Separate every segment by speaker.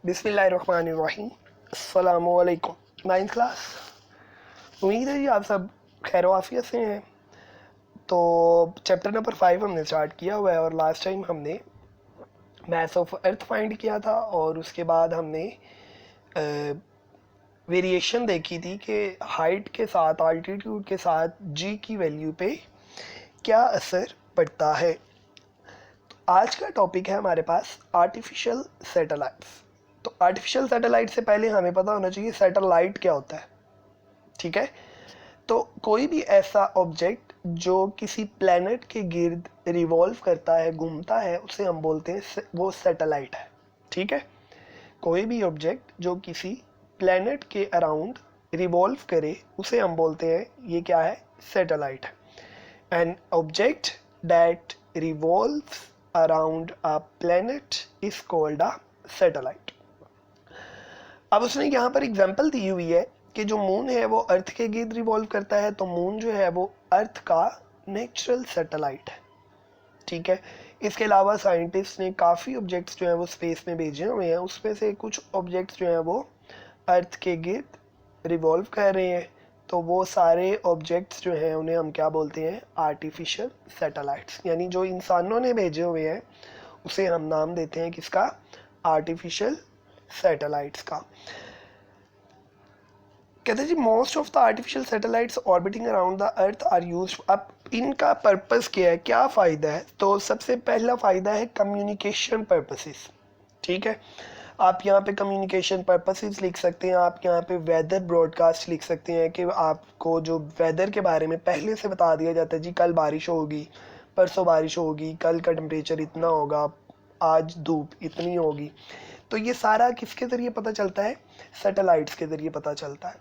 Speaker 1: बिस्मिल्लाहिर्रहमानिर्रहीम। अस्सलामुअलैकुम। 9th class, उम्मीद है जी आप सब खैर वाफियत से हैं। तो चैप्टर नंबर 5 हमने स्टार्ट किया हुआ है और लास्ट टाइम हमने मैथ ऑफ अर्थ फाइंड किया था और उसके बाद हमने वेरिएशन देखी थी कि हाइट के साथ आल्टीट्यूड के साथ जी की वैल्यू पे क्या असर पड़ता है। तो आज का टॉपिक है हमारे पास आर्टिफिशियल सैटेलाइट्स। तो आर्टिफिशियल सैटेलाइट से पहले हमें पता होना चाहिए सैटेलाइट क्या होता है, ठीक है। तो कोई भी ऐसा ऑब्जेक्ट जो किसी प्लेनेट के गिर्द रिवॉल्व करता है, घूमता है, उसे हम बोलते हैं वो सैटेलाइट है, ठीक है। कोई भी ऑब्जेक्ट जो किसी प्लेनेट के अराउंड रिवॉल्व करे उसे हम बोलते हैं ये क्या है, सैटेलाइट है। An object that revolves around a planet is called a satellite. अब उसने यहाँ पर एग्जाम्पल दी हुई है कि जो मून है वो अर्थ के गिर्द रिवॉल्व करता है, तो मून जो है वो अर्थ का नेचुरल सैटेलाइट है, ठीक है। इसके अलावा साइंटिस्ट ने काफ़ी ऑब्जेक्ट्स जो है वो स्पेस में भेजे हुए हैं, उसमें से कुछ ऑब्जेक्ट्स जो हैं वो अर्थ के गिर्द रिवॉल्व कर रहे हैं। तो वो सारे ऑब्जेक्ट्स जो हैं उन्हें हम क्या बोलते हैं, आर्टिफिशियल सैटेलाइट्स। यानी जो इंसानों ने भेजे हुए हैं उसे हम नाम देते हैं किसका, आर्टिफिशियल सैटेलाइट्स का। कहते हैं जी most of the artificial satellites orbiting around the earth are used. अब इनका पर्पस क्या है, क्या फ़ायदा है? तो सबसे पहला फ़ायदा है कम्युनिकेशन पर्पसेस, ठीक है। आप यहाँ पे कम्युनिकेशन पर्पसेस लिख सकते हैं, आप यहाँ पे वेदर ब्रॉडकास्ट लिख सकते हैं कि आपको जो वेदर के बारे में पहले से बता दिया जाता है, जी कल बारिश होगी, परसों बारिश होगी, कल का टेम्परेचर इतना होगा, आज धूप इतनी होगी। तो ये सारा किसके ज़रिए पता चलता है, सैटेलाइट्स के ज़रिए पता चलता है।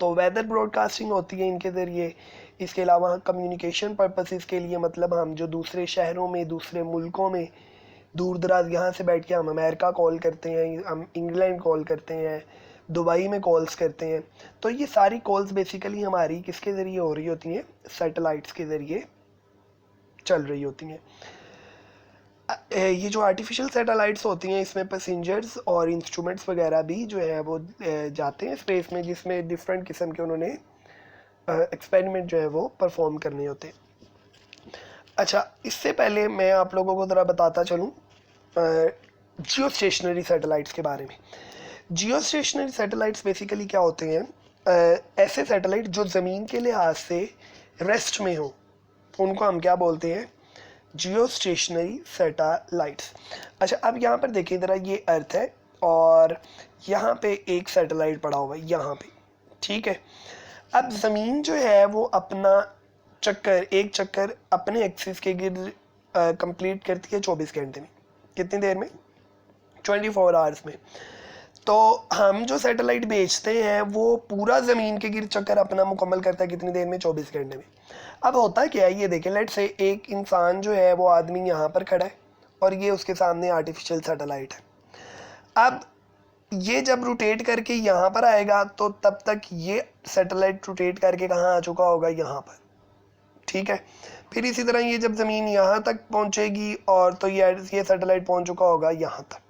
Speaker 1: तो वेदर ब्रॉडकास्टिंग होती है इनके ज़रिए। इसके अलावा कम्युनिकेशन पर्पसेस के लिए, मतलब हम जो दूसरे शहरों में, दूसरे मुल्कों में दूर दराज, यहाँ से बैठ के हम अमेरिका कॉल करते हैं, हम इंग्लैंड कॉल करते हैं, दुबई में कॉल्स करते हैं। तो ये सारी कॉल्स बेसिकली हमारी किसके ज़रिए हो रही होती हैं, सैटेलाइट्स के ज़रिए चल रही होती हैं। ये जो आर्टिफिशियल सैटेलाइट्स होती हैं इसमें पैसेंजर्स और इंस्ट्रूमेंट्स वगैरह भी जो है वो जाते हैं स्पेस में, जिसमें डिफरेंट किस्म के उन्होंने एक्सपेरिमेंट जो है वो परफॉर्म करने होते हैं। अच्छा, इससे पहले मैं आप लोगों को ज़रा बताता चलूँ जियो स्टेशनरी सैटेलाइट्स के बारे में। जियो स्टेशनरी सैटेलाइट्स बेसिकली क्या होते हैं, ऐसे सैटेलाइट जो ज़मीन के लिहाज से रेस्ट में हो, उनको हम क्या बोलते हैं, जियो स्टेशनरी सैटेलाइट्स। अच्छा, अब यहाँ पर देखिए ज़रा, ये अर्थ है और यहाँ पे एक सैटेलाइट पड़ा हुआ है यहाँ पे, ठीक है। अब ज़मीन जो है वो अपना चक्कर, एक चक्कर अपने एक्सिस के गिर्द कंप्लीट करती है 24 घंटे में। कितनी देर में, 24 आवर्स में। तो हम जो सैटेलाइट भेजते हैं वो पूरा ज़मीन के गिर्द चक्कर अपना मुकम्मल करता है कितनी देर में, 24 घंटे में। अब होता क्या है, ये देखें, लेट से एक इंसान जो है वो आदमी यहाँ पर खड़ा है और ये उसके सामने आर्टिफिशियल सैटेलाइट है। अब ये जब रोटेट करके यहाँ पर आएगा तो तब तक ये सैटेलाइट रोटेट करके कहाँ आ चुका होगा, यहाँ पर, ठीक है। फिर इसी तरह ये जब ज़मीन यहाँ तक पहुँचेगी और तो ये सैटेलाइट पहुँच चुका होगा यहाँ तक।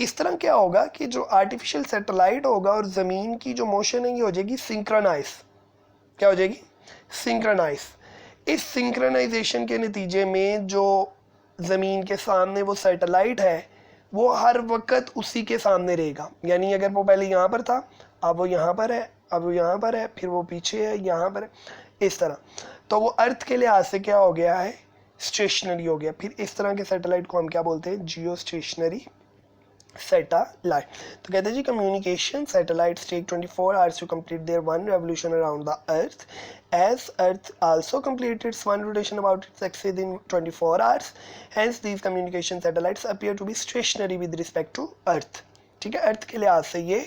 Speaker 1: इस तरह क्या होगा कि जो आर्टिफिशियल सैटेलाइट होगा और ज़मीन की जो मोशन है ये हो जाएगी सिंक्रोनाइज। क्या हो जाएगी, सिंक्रोनाइज। इस सिंक्रोनाइजेशन के नतीजे में जो ज़मीन के सामने वो सैटेलाइट है वो हर वक्त उसी के सामने रहेगा। यानी अगर वो पहले यहाँ पर था, अब वो यहाँ पर है, अब वो यहाँ पर है, फिर वो पीछे है, यहाँ पर है, इस तरह। तो वो अर्थ के लिहाज से क्या हो गया है, स्टेशनरी हो गया। फिर इस तरह के सैटेलाइट को हम क्या बोलते हैं, जियो स्टेशनरी सैटेलाइट। तो कहते हैं जी communication satellites take 24 hours to complete their one revolution around the earth, as earth also completes its one rotation about its axis in 24 hours. Hence these communication satellites appear to be stationary with respect to earth, ठीक है। अर्थ के लिहाज से ये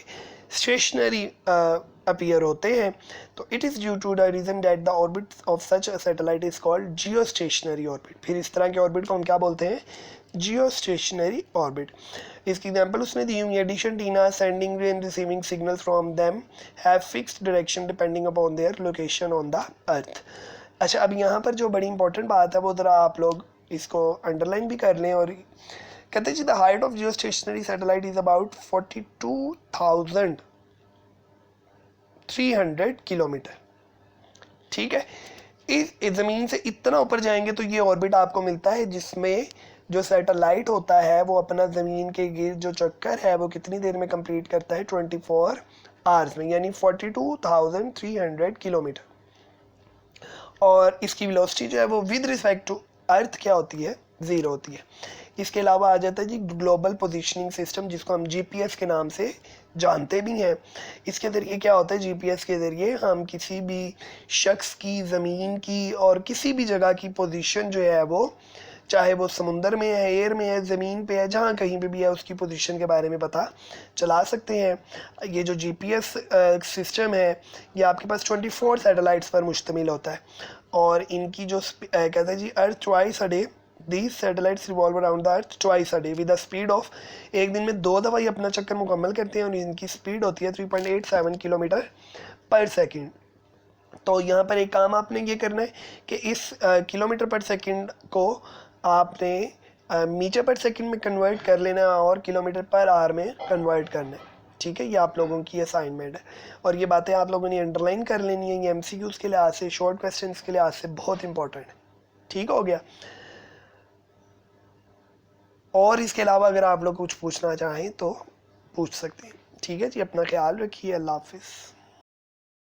Speaker 1: stationery appear होते हैं। तो it is due to the reason that the orbit of such a satellite is called geostationary orbit. फिर इस तरह के ऑर्बिट को हम क्या बोलते हैं, जियो स्टेशनरी ऑर्बिट। इसकी एग्जांपल उसने दी हुई है, dish antenna sending end receiving signals from them have fixed direction depending upon their location on the earth. अच्छा, अब यहाँ पर जो बड़ी इंपॉर्टेंट बात है वो ज़रा आप लोग इसको अंडरलाइन भी कर लें और कहते हैं जी the height of geostationary satellite is about 42,300 kilometre. ठीक है, इस ज़मीन से इतना ऊपर जाएंगे तो ये ऑर्बिट आपको मिलता है, जिसमें जो सैटेलाइट होता है वो अपना ज़मीन के गिर्द जो चक्कर है वो कितनी देर में कंप्लीट करता है, 24 आवर्स में, यानी 42,300 किलोमीटर। और इसकी वेलोसिटी जो है वो विद रिस्पेक्ट टू अर्थ क्या होती है, 0 होती है। इसके अलावा आ जाता है जी ग्लोबल पोजीशनिंग सिस्टम, जिसको हम जीपीएस के नाम से जानते भी हैं। इसके ज़रिए क्या होता है, जीपीएस के ज़रिए हम किसी भी शख्स की, ज़मीन की और किसी भी जगह की पोजीशन जो है वो, चाहे वो समुंदर में है, एयर में है, ज़मीन पे है, जहाँ कहीं पे भी है, उसकी पोजीशन के बारे में पता चला सकते हैं। ये जो जीपीएस सिस्टम है ये आपके पास 24 सैटेलाइट्स पर मुश्तमिल होता है, और इनकी जो कहते हैं जी earth twice a day, These satellites revolve around the earth twice a day with a speed of, एक दिन में 2 दफ़ा ये अपना चक्कर मुकम्मल करते हैं और इनकी स्पीड होती है 3.87 किलोमीटर पर सेकंड। तो यहाँ पर एक काम आपने ये करना है कि इस किलोमीटर पर सेकंड को आपने मीटर पर सेकंड में कन्वर्ट कर लेना है और किलोमीटर पर आवर में कन्वर्ट करना है। ठीक है, ये आप लोगों की असाइनमेंट है, और ये बातें आप लोगों ने अंडरलाइन कर लेनी है। ये एमसीक्यूज़ के लिहाज से, शॉर्ट क्वेश्चंस के लिहाज से बहुत इंपॉर्टेंट है। ठीक हो गया। और इसके अलावा अगर आप लोग कुछ पूछना चाहें तो पूछ सकते हैं। ठीक है जी, अपना ख्याल रखिए। अल्लाह हाफिज़।